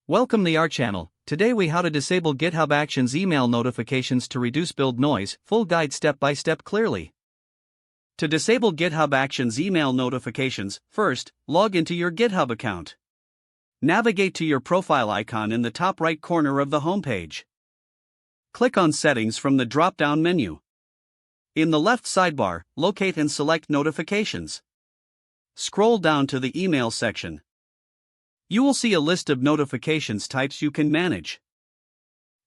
Welcome to our channel. Today we how to disable GitHub Actions email notifications to reduce build noise. Full guide step by step clearly. To disable GitHub Actions email notifications, first, log into your GitHub account. Navigate to your profile icon in the top right corner of the homepage. Click on Settings from the drop-down menu. In the left sidebar, locate and select Notifications. Scroll down to the Email section. You will see a list of notifications types you can manage.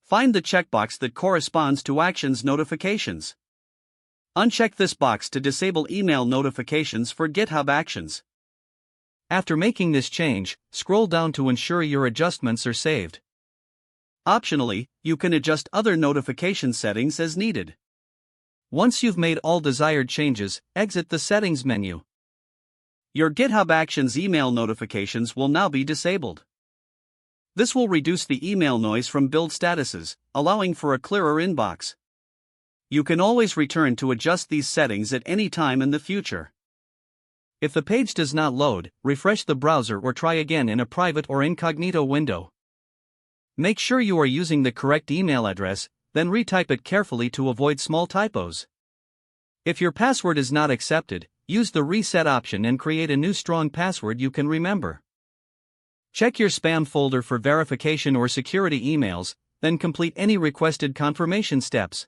Find the checkbox that corresponds to Actions notifications. Uncheck this box to disable email notifications for GitHub Actions. After making this change, scroll down to ensure your adjustments are saved. Optionally, you can adjust other notification settings as needed. Once you've made all desired changes, exit the Settings menu. Your GitHub Actions email notifications will now be disabled. This will reduce the email noise from build statuses, allowing for a clearer inbox. You can always return to adjust these settings at any time in the future. If the page does not load, refresh the browser or try again in a private or incognito window. Make sure you are using the correct email address, then retype it carefully to avoid small typos. If your password is not accepted, use the reset option and create a new strong password you can remember. Check your spam folder for verification or security emails, then complete any requested confirmation steps.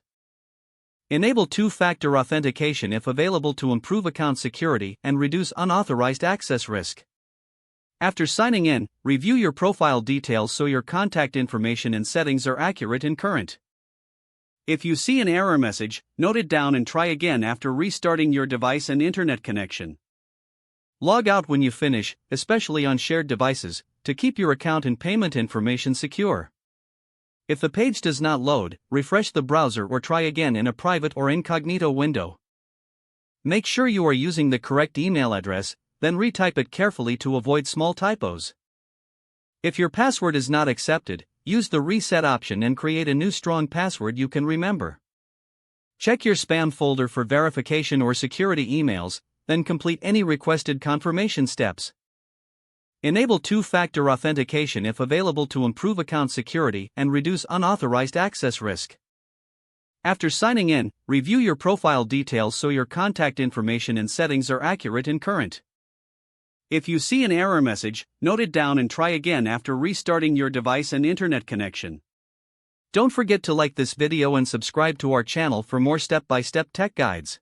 Enable two-factor authentication if available to improve account security and reduce unauthorized access risk. After signing in, review your profile details so your contact information and settings are accurate and current. If you see an error message, note it down and try again after restarting your device and internet connection. Log out when you finish, especially on shared devices, to keep your account and payment information secure. If the page does not load, refresh the browser or try again in a private or incognito window. Make sure you are using the correct email address, then retype it carefully to avoid small typos. If your password is not accepted, use the reset option and create a new strong password you can remember. Check your spam folder for verification or security emails, then complete any requested confirmation steps. Enable two-factor authentication if available to improve account security and reduce unauthorized access risk. After signing in, review your profile details so your contact information and settings are accurate and current. If you see an error message, note it down and try again after restarting your device and internet connection. Don't forget to like this video and subscribe to our channel for more step-by-step tech guides.